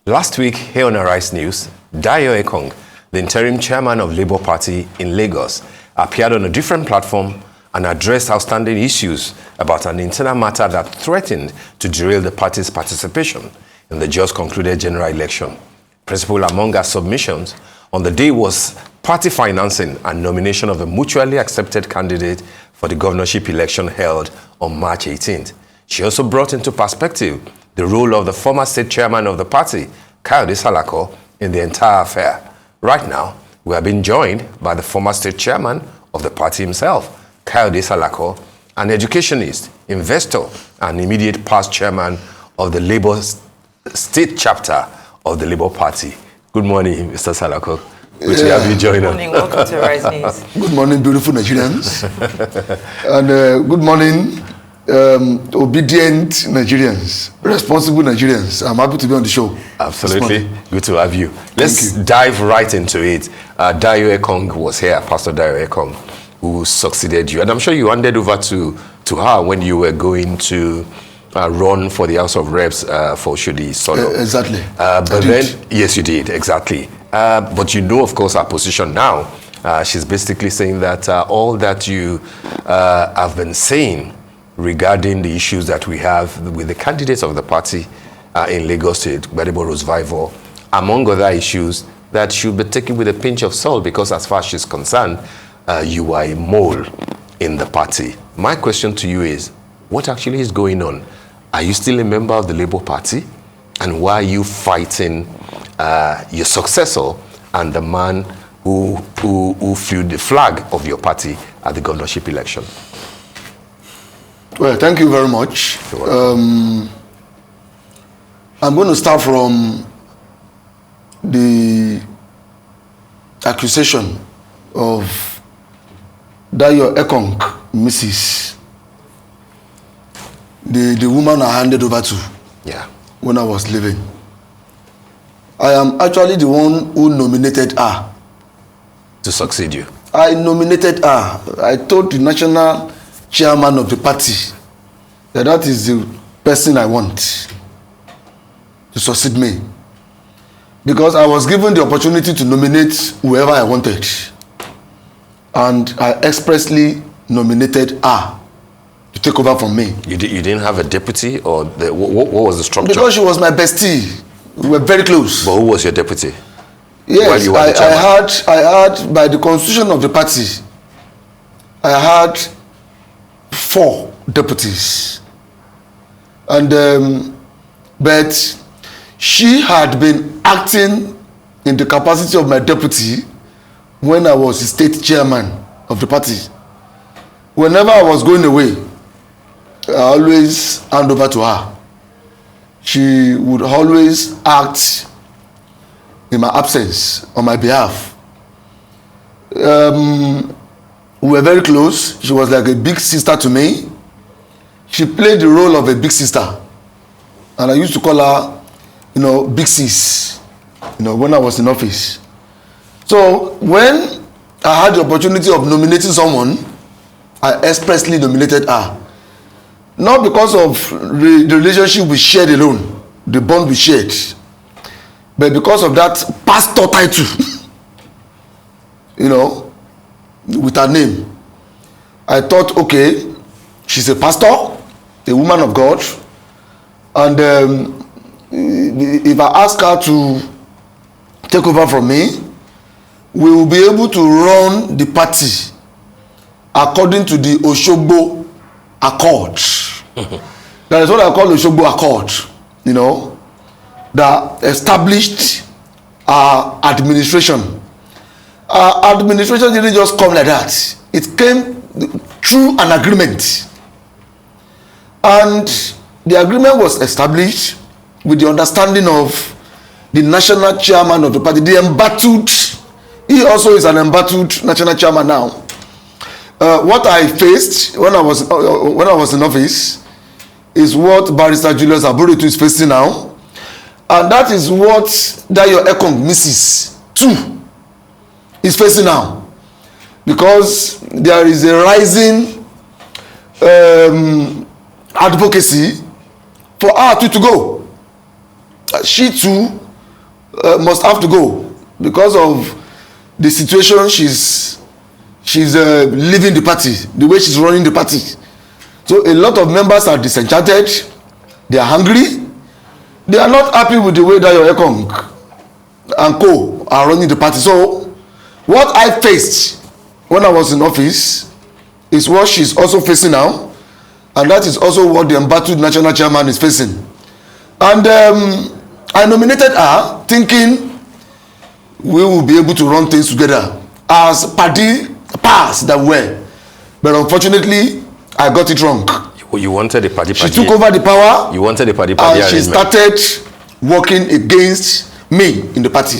Last week, here on Arise News, Dayo Ekong, the interim chairman of Labour Party in Lagos, appeared on a different platform and addressed outstanding issues about an internal matter that threatened to derail the party's participation in the just concluded general election. Principal among our submissions on the day was party financing and nomination of a mutually accepted candidate for the governorship election held on March 18th. She also brought into perspective the role of the former state chairman of the party, Kayode Salako, in the entire affair. Right now, we are being joined by the former state chairman of the party himself, Kayode Salako, an educationist, investor, and immediate past chairman of the Labour State chapter of the Labour Party. Good morning, Mr. Salako. Good to have you join us. Good morning. Welcome to Rise News. Good morning, beautiful Nigerians. And good morning, obedient Nigerians, responsible Nigerians. I'm happy to be on the show. Absolutely. Good to have you. Let's dive right into it. Dayo Ekong was here, Pastor Dayo Ekong, who succeeded you. And I'm sure you handed over to her when you were going to run for the House of Reps for Shudi Solo. Exactly. But then, yes, you did, exactly. But you know, of course, our position now. She's basically saying that all that you have been saying regarding the issues that we have with the candidates of the party in Lagos State, Gbadebo Revival, among other issues, that should be taken with a pinch of salt because as far as she's concerned, you are a mole in the party. My question to you is, what actually is going on? Are you still a member of the Labour Party? And why are you fighting your successor and the man who flew the flag of your party at the governorship election? Well, thank you very much. I'm going to start from the accusation of Dayo Ekong, Mrs. The woman I handed over to when I was leaving. I am actually the one who nominated her. To succeed you? I nominated her. I told the national chairman of the party that is the person I want to succeed me. Because I was given the opportunity to nominate whoever I wanted. And I expressly nominated her to take over from me. You didn't have a deputy, or what was the structure? Because she was my bestie. We were very close. But who was your deputy? Yes, I had, by the constitution of the party, I had 4 deputies. And, but she had been acting in the capacity of my deputy when I was the state chairman of the party. Whenever I was going away, I always hand over to her. She would always act in my absence on my behalf. We were very close. She was like a big sister to me. She played the role of a big sister. And I used to call her, Big Sis, when I was in office. So when I had the opportunity of nominating someone, I expressly nominated her. Not because of the relationship we shared alone, the bond we shared, but because of that pastor title, with her name. I thought, okay, she's a pastor, a woman of God, and if I ask her to take over from me, we will be able to run the party according to the Oshogbo Accord. That is what I call the Oshogbo Accord, that established our administration. Our administration didn't just come like that. It came through an agreement. And the agreement was established with the understanding of the national chairman of the party, the embattled. He also is an embattled national chairman now. What I faced when I was in office is what Barrister Julius Aburitu is facing now, and that is what Dayo Ekong Mrs. 2 is facing now, because there is a rising advocacy for her to go. She too must have to go because of the situation she's leaving the party, the way she's running the party. So a lot of members are disenchanted, they are hungry, they are not happy with the way Dayo Ekong and co are running the party. So what I faced when I was in office is what she's also facing now, and that is also what the embattled national chairman is facing. And I nominated her thinking we will be able to run things together as party past that way, but unfortunately I got it wrong. You wanted the party. She took over the power. You wanted the party. And she started working against me in the party,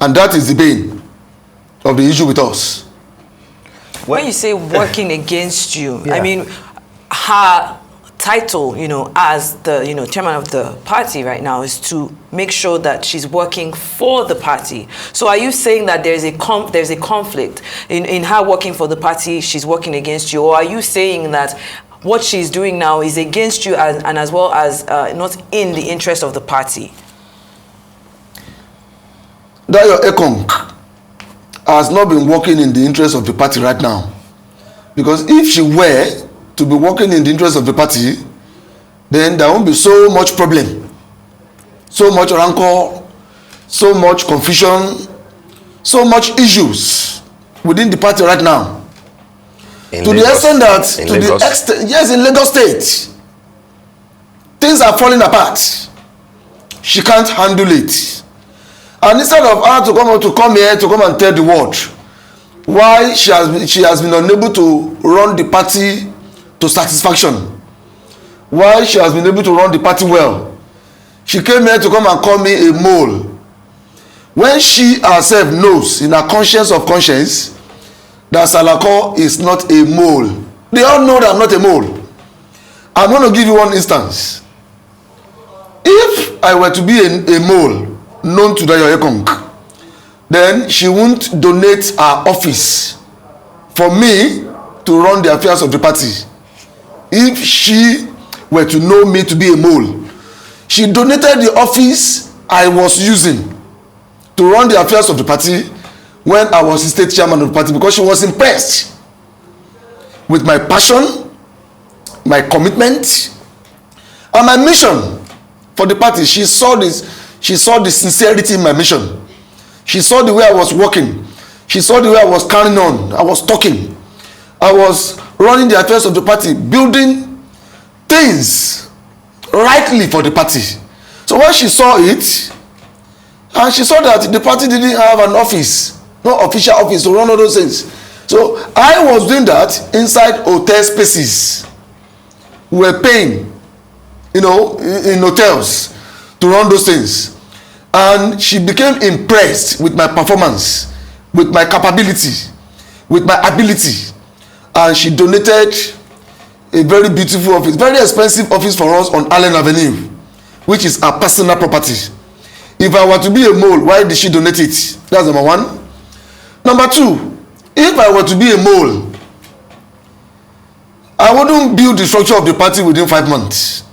and that is the bane of the issue with us. When you say working against you, I mean her title, as the chairman of the party right now is to make sure that she's working for the party. So are you saying that there's a conflict in her working for the party, she's working against you, or are you saying that what she's doing now is against you and as well as not in the interest of the party? Dayo Ekong has not been working in the interest of the party right now, because if she were to be working in the interest of the party, then there won't be so much problem, so much rancor, so much confusion, so much issues within the party right now. To the extent that, yes, in Lagos State, things are falling apart. She can't handle it. And instead of her to come here to come and tell the world why she has been unable to run the party to satisfaction, why she has been able to run the party well, she came here to come and call me a mole, when she herself knows in her conscience of conscience that Salako is not a mole. They all know that I'm not a mole. I'm going to give you one instance. If I were to be a mole known to Dayo Ekong, then she won't donate her office for me to run the affairs of the party. If she were to know me to be a mole, she donated the office I was using to run the affairs of the party when I was the state chairman of the party, because she was impressed with my passion, my commitment, and my mission for the party. She saw the sincerity in my mission. She saw the way I was working. She saw the way I was carrying on. I was talking. I was running the affairs of the party, building things rightly for the party. So when she saw it, and she saw that the party didn't have an office, no official office to run all those things. So I was doing that inside hotel spaces. We were paying, in hotels to run those things. And she became impressed with my performance, with my capability, with my ability. And she donated a very beautiful office, very expensive office for us on Allen Avenue, which is our personal property. If I were to be a mole, why did she donate it? That's number one. Number two, if I were to be a mole, I wouldn't build the structure of the party within 5 months.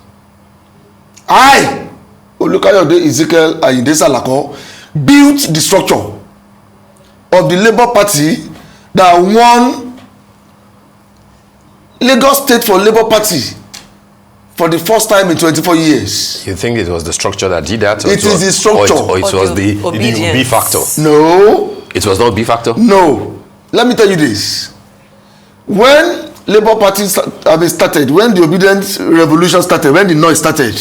Kayode Ezekiel and Salako built the structure of the Labour Party that won Lagos State for Labour Party for the first time in 24 years. You think it was the structure that did that? It is the structure. Or it was the B factor? No. It was not B factor? No. Let me tell you this. When Labour Party started, when the obedience revolution started, when the noise started,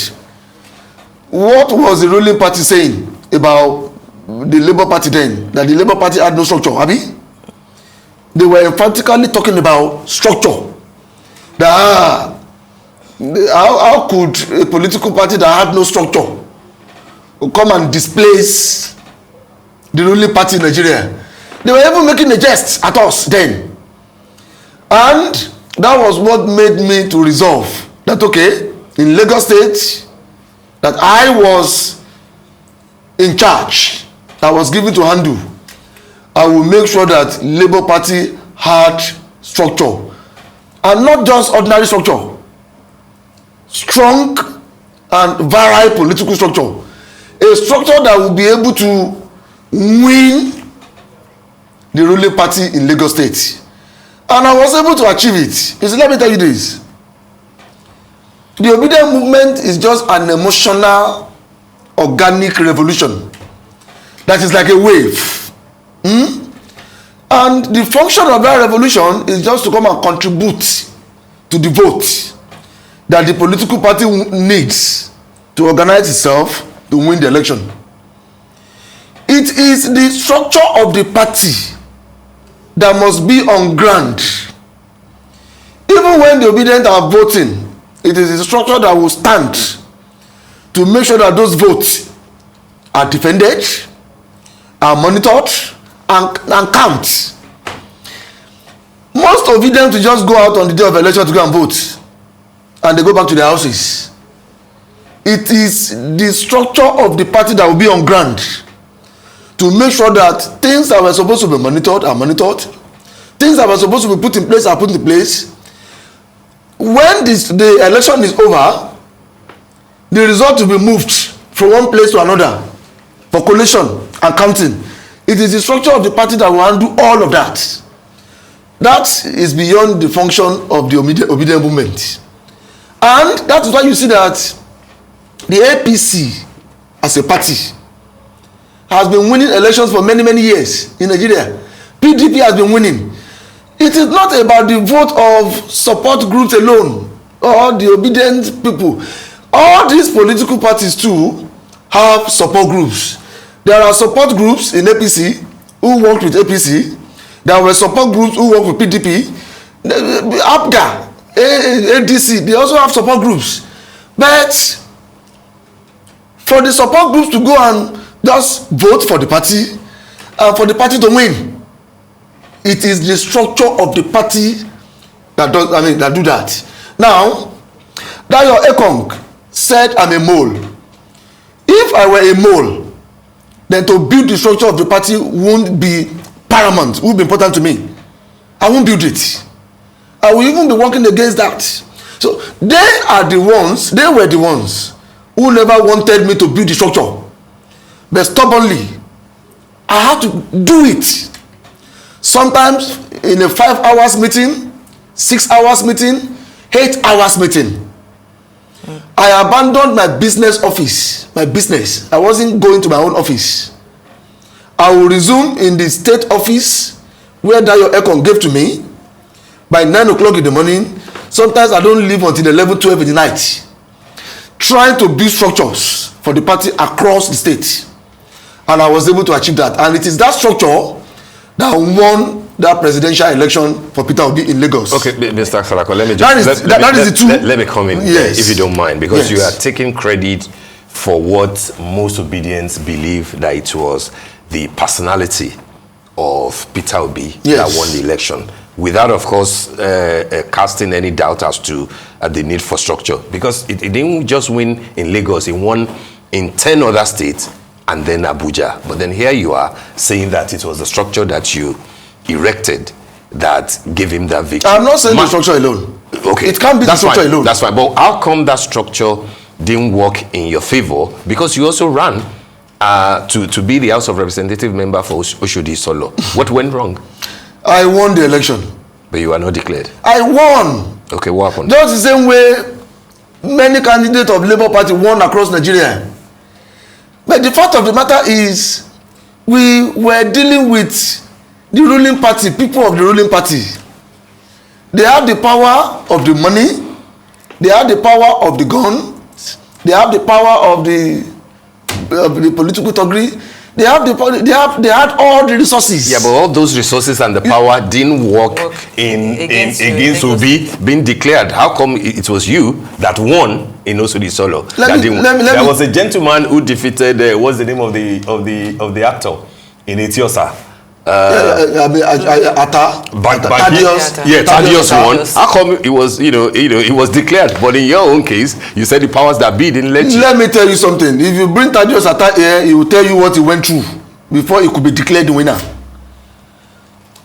what was the ruling party saying about the Labour Party then? That the Labour Party had no structure, Abi? They were emphatically talking about structure. That how could a political party that had no structure come and displace the ruling party in Nigeria? They were even making a jest at us then. And that was what made me to resolve that, okay, in Lagos State, that I was in charge, I was given to handle, I will make sure that Labour Party had structure, and not just ordinary structure, strong and virile political structure. a structure that will be able to win the ruling party in Lagos State. And I was able to achieve it. You see, let me tell you this. The obedient movement is just an emotional, organic revolution that is like a wave. And the function of that revolution is just to come and contribute to the vote that the political party needs to organize itself to win the election. It is the structure of the party that must be on ground. Even when the obedient are voting, it is a structure that will stand to make sure that those votes are defended, are monitored, and count. Most obedient will just go out on the day of election to go and vote, and they go back to their houses. It is the structure of the party that will be on ground to make sure that things that were supposed to be monitored are monitored, things that were supposed to be put in place are put in place. When the election is over, the result will be moved from one place to another for collation and counting. It is the structure of the party that will handle all of that. That is beyond the function of the obedient movement. And that is why you see that the APC as a party has been winning elections for many, many years in Nigeria. PDP has been winning. It is not about the vote of support groups alone or the obedient people. All these political parties too have support groups. There are support groups in APC who work with APC. There were support groups who work with PDP. APGA, ADC, they also have support groups. But for the support groups to go and just vote for the party and for the party to win, it is the structure of the party that do that. Now, Dayo Ekong said I'm a mole. If I were a mole, then to build the structure of the party won't be paramount, won't be important to me. I won't build it. I will even be working against that. So they were the ones who never wanted me to build the structure. But stubbornly, I have to do it. Sometimes in a 5 hours meeting, 6 hours meeting, 8 hours meeting. I abandoned my business office, I wasn't going to my own office. I will resume in the state office where Dayo Ekong gave to me by 9 o'clock in the morning. Sometimes I don't leave until 11, 12 in the night, trying to build structures for the party across the state. And I was able to achieve that. And it is that structure that won that presidential election for Peter Obi in Lagos. Okay, Mr. Salako, let me come in, yes, if you don't mind, because yes, you are taking credit for what most obedience believe that it was the personality of Peter Obi, yes, that won the election, without, of course, casting any doubt as to the need for structure. Because it didn't just win in Lagos, it won in 10 other states, and then Abuja. But then here you are saying that it was the structure that you erected that gave him that victory. I'm not saying the structure alone. Okay. It can't be the structure alone. That's fine. But how come that structure didn't work in your favor? Because you also ran to be the House of Representative member for Oshodi Solo. What went wrong? I won the election. But you are not declared. I won. Okay, what happened? Just the same way many candidates of Labour Party won across Nigeria. But the fact of the matter is, we were dealing with the ruling party, people of the ruling party. They have the power of the money, they have the power of the gun, they have the power of the political thuggery. They had all the resources. Yeah, but all those resources and the power didn't work against Obi being declared. How come it was you that won in Osodi Solo? There was a gentleman who defeated. What's the name of the actor in Etiosa? Thaddeus won. How come it was it was declared? But in your own case, you said the powers that be didn't let you. Let me tell you something. If you bring Thaddeus Ata here, he will tell you what he went through before he could be declared the winner.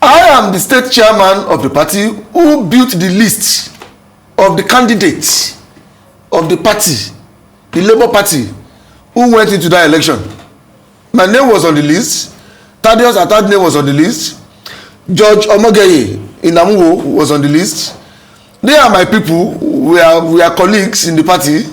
I am the state chairman of the party who built the list of the candidates of the party, the Labour Party, who went into that election. My name was on the list. Thaddeus Atadne was on the list. George Omogeye Inamuwo was on the list. They are my people. We are colleagues in the party.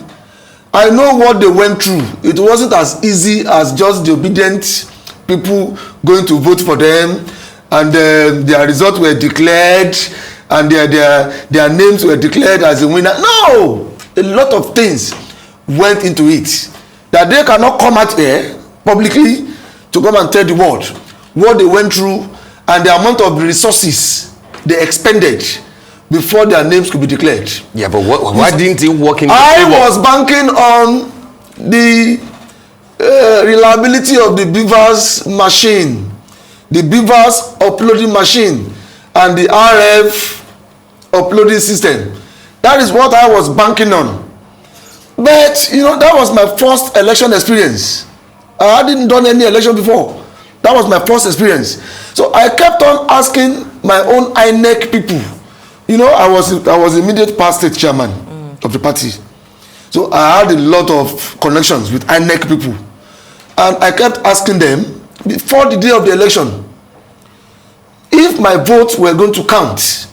I know what they went through. It wasn't as easy as just the obedient people going to vote for them, and their results were declared, and their names were declared as a winner. No! A lot of things went into it that they cannot come out here publicly to come and tell the world what they went through and the amount of resources they expended before their names could be declared. Yeah, but why didn't it work in the I favor? was banking on the reliability of the Beavers machine, the Beavers uploading machine, and the RF uploading system. That is what I was banking on. But that was my first election experience. I hadn't done any election before. That was my first experience. So I kept on asking my own INEC people. I was immediate past state chairman of the party. So I had a lot of connections with INEC people. And I kept asking them, before the day of the election, if my votes were going to count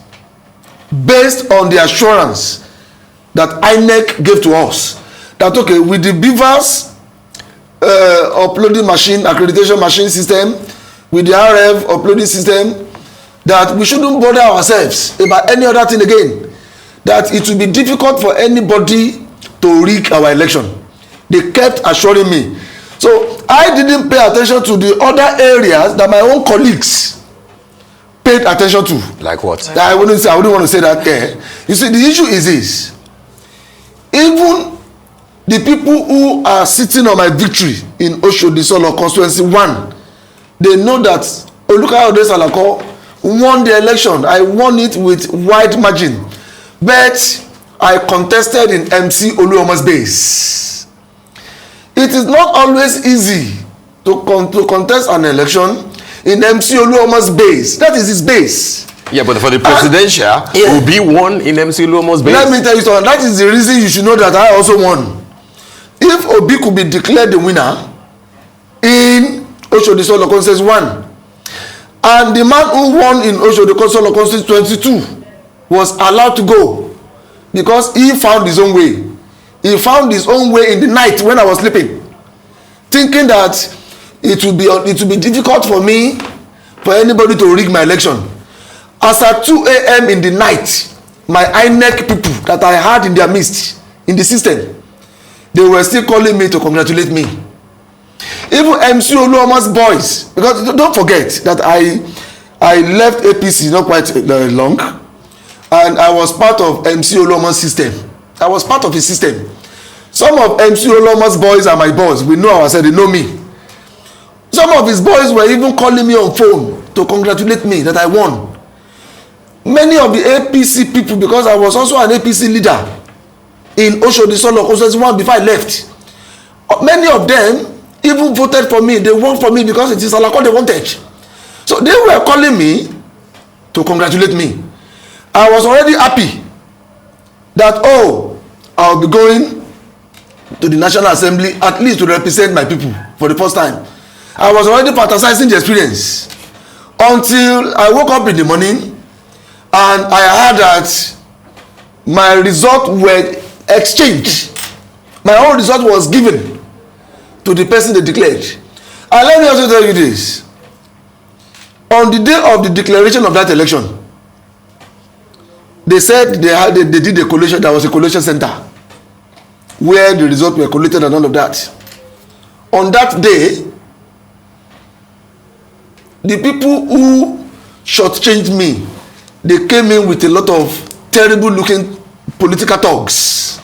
based on the assurance that INEC gave to us, that okay, with the Beavers uploading machine, accreditation machine system, with the RF uploading system, that we shouldn't bother ourselves about any other thing again, that it will be difficult for anybody to rig our election. They kept assuring me. So I didn't pay attention to the other areas that my own colleagues paid attention to. Like what? I wouldn't want to say that there. You see, the issue is this. Even the people who are sitting on my victory in Oshodi Solo constituency 1, they know that Kayode Salako won the election. I won it with wide margin, but I contested in MC Oluomo's base. It is not always easy to contest an election in MC Oluomo's base. That is his base. Yeah, but for the presidential, Obi won in MC Oluomo's base. Let me tell you something. That is the reason you should know that I also won. If Obi could be declared the winner in Oshodi Solo Constituency 1, and the man who won in Oshodi Solo Constituency 22 was allowed to go because he found his own way. He found his own way in the night when I was sleeping, thinking that it would be difficult for me, for anybody to rig my election. As at 2 a.m. in the night, my INEC people that I had in their midst, in the system, they were still calling me to congratulate me. Even MC Oluomo's boys, because don't forget that I left APC not quite long, and I was part of MC Oluomo's system. I was part of his system. Some of MC Oluomo's boys are my boys. We know ourselves, they know me. Some of his boys were even calling me on phone to congratulate me that I won. Many of the APC people, because I was also an APC leader in Oshodi Solo Constituency 1 before I left, many of them even voted for me. They won for me because it is Salako they wanted. So they were calling me to congratulate me. I was already happy that, I'll be going to the National Assembly at least to represent my people for the first time. I was already fantasizing the experience until I woke up in the morning and I heard that my results were exchanged. My own result was given to the person they declared. And let me also tell you this. On the day of the declaration of that election, they said they did a collation. There was a collation center where the results were collated and all of that. On that day, the people who shortchanged me, they came in with a lot of terrible looking political thugs.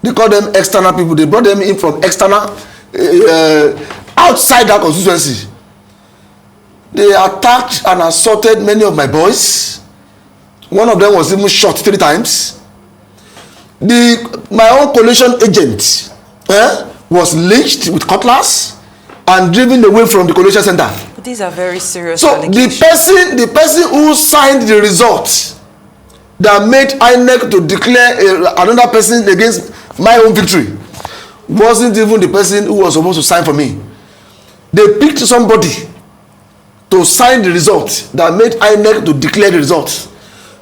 They call them external people. They brought them in from external, outside that constituency. They attacked and assaulted many of my boys. One of them was even shot 3 times. My own coalition agent was lynched with cutlass and driven away from the coalition center. But these are very serious So allegations. the person who signed the results that made INEC to declare another person against my own victory wasn't even the person who was supposed to sign for me. They picked somebody to sign the result that made INEC to declare the results,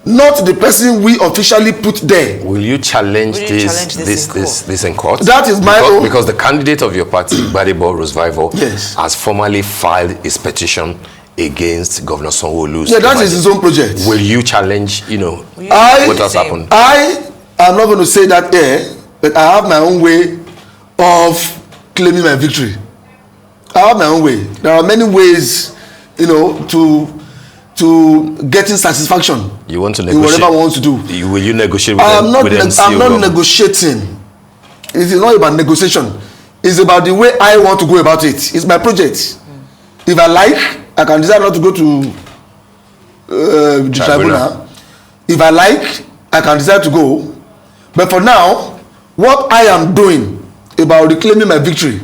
not the person we officially put there. Will you challenge this in court? That is my own. Because the candidate of your party, Gbadebo Rosevival, yes, has formally filed his petition against Governor Sanwo-Olu's. Yeah, that is his own project. Will you challenge, what has happened? I am not going to say that here, but I have my own way of claiming my victory. I have my own way. There are many ways, to getting satisfaction. You want to in negotiate? whatever I want to do. Will you negotiate with I'm not government? negotiating. It is not about negotiation. It's about the way I want to go about it. It's my project. If I like, I can decide not to go to the tribunal. If I like, I can decide to go. But for now, what I am doing about reclaiming my victory,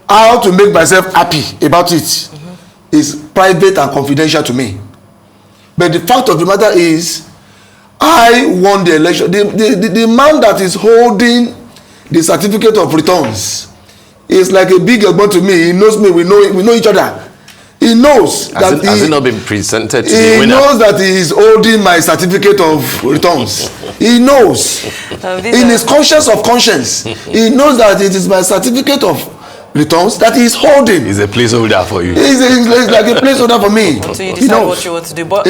how to make myself happy about it, is private and confidential to me. But the fact of the matter is, I won the election. The man that is holding the certificate of returns is like a big elbow to me. He knows me. We know each other. He knows has it not been presented to the winner? He knows that he is holding my certificate of returns. He knows. In his conscience of conscience, he knows that it is my certificate of returns that he is holding. He's a placeholder for you. He's like a placeholder for me. So you decide what you want to do. But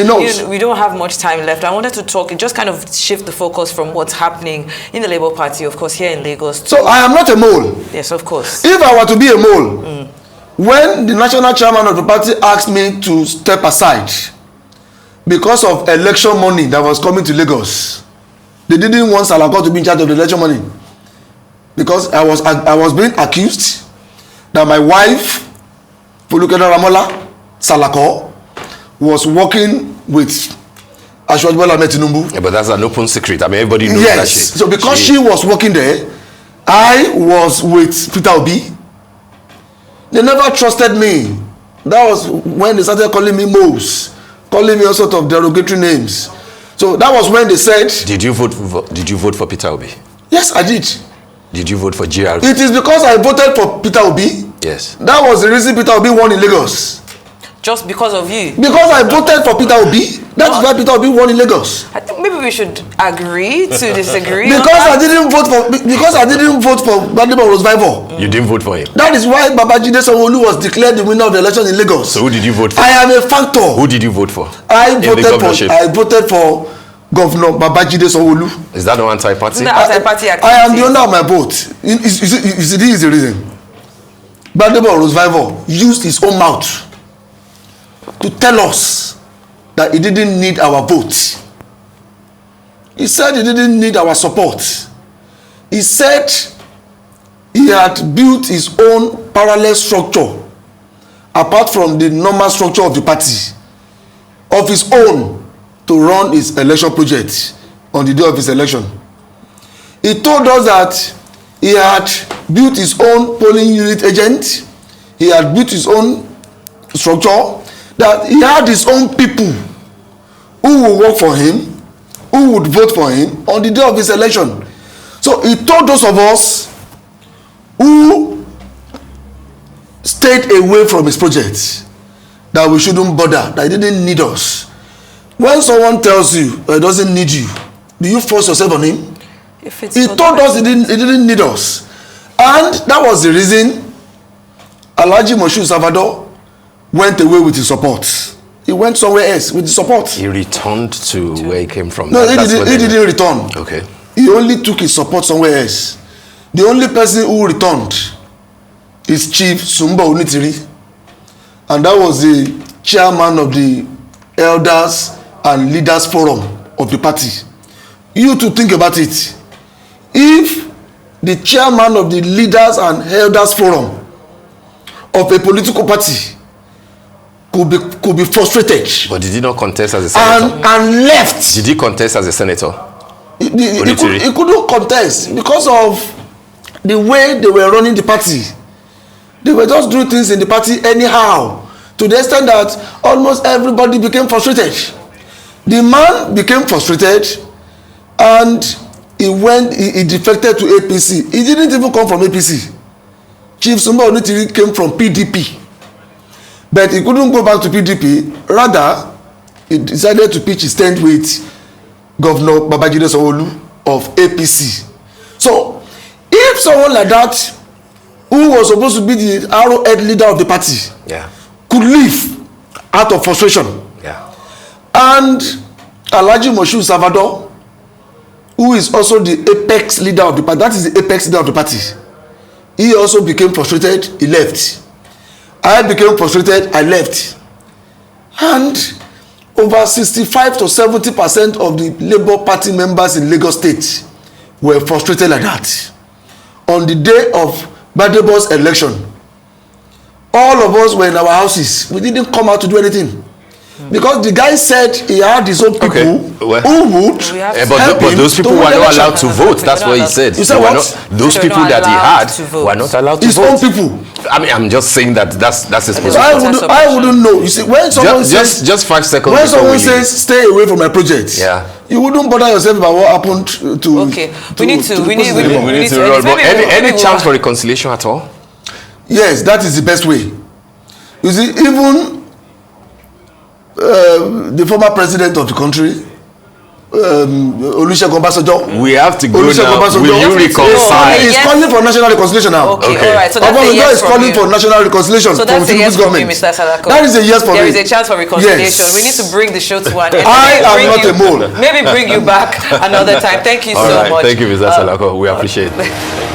we don't have much time left. I wanted to talk, just kind of shift the focus from what's happening in the Labour Party, of course, here in Lagos. So I am not a mole. Yes, of course. If I were to be a mole, when the national chairman of the party asked me to step aside because of election money that was coming to Lagos, they didn't want Salako to be in charge of the election money, because I was being accused that my wife, Folukeda Ramola Salako, was working with Asiwaju Bola Ahmed Tinubu. Yeah, but that's an open secret. I mean, everybody knows that. Yes. So because she was working there, I was with Peter Obi. They never trusted me. That was when they started calling me Mose, calling me all sort of derogatory names. So that was when they said, Did you vote for Peter Obi? Yes, I did. Did you vote for GRP? It is because I voted for Peter Obi. Yes. That was the reason Peter Obi won in Lagos. Just because of you? Because I voted for Peter Obi. That's why Peter Obi won in Lagos. I think maybe we should agree to disagree. Because I didn't vote for Gbadebo Rosevival. You didn't vote for him. That is why Babajide Sanwo-Olu was declared the winner of the election in Lagos. So who did you vote for? I am a factor. Who did you vote for? I voted for Governor Babajide Sanwo-Olu. Is that no anti-party? Isn't that anti-party activity? I am the owner of my vote. You see, this is the reason. Gbadebo Rosevival used his own mouth to tell us that he didn't need our vote. He said he didn't need our support. He said he had built his own parallel structure apart from the normal structure of the party, of his own, to run his election project on the day of his election. He told us that he had built his own polling unit agent. He had built his own structure, that he had his own people who would work for him, who would vote for him on the day of his election. So he told those of us who stayed away from his project that we shouldn't bother, that he didn't need us. When someone tells you that he doesn't need you, do you force yourself on him? He told us he didn't need us. And that was the reason Alhaji Moshood Salvador went away with his support. He went somewhere else with his support. He returned to where he came from. No, he didn't return. Okay. He only took his support somewhere else. The only person who returned is Chief Sumba Onitiri. And that was the chairman of the Elders and Leaders Forum of the party. You to think about it. If the chairman of the Leaders and Elders Forum of a political party could be frustrated. But did he not contest as a senator? And left. Did he contest as a senator? He couldn't contest because of the way they were running the party. They were just doing things in the party anyhow, to the extent that almost everybody became frustrated. The man became frustrated, and he defected to APC. He didn't even come from APC. Chief Sumba Onitiri came from PDP. But he couldn't go back to PDP. Rather, he decided to pitch his tent with Governor Babajide Sanwo-Olu of APC. So, if someone like that, who was supposed to be the arrowhead leader of the party, could leave out of frustration, and Alhaji Moshood Salvador, who is also the apex leader of the party, that is the apex leader of the party, he also became frustrated, he left. I became frustrated, I left. And over 65 to 70% of the Labour Party members in Lagos State were frustrated like that. On the day of Gbadebo's election, all of us were in our houses. We didn't come out to do anything. Because the guy said he had his own people who would but those people were not allowed to vote. That's what he said. You said what? Those people that he had were not allowed to vote. His own people. I mean, I'm just saying that that's his position. I wouldn't know. You see, when someone says just 5 seconds. When someone says stay away from my project, you wouldn't bother yourself about what happened to. Okay, we need to roll. But any chance for reconciliation at all? Yes, that is the best way. You see, even the former president of the country, Olusegun Obasanjo. We have to go now. Will you reconcile? He's calling for national reconciliation now. Okay. All right. So that's a yes is calling for national reconciliation. So that's a yes for me, Mr. Salako. That is a yes for me. There is a chance for reconciliation. We need to bring the show to an end. I am not a mole. Maybe bring you back another time. Thank you so much. Thank you, Mr. Salako. We appreciate it.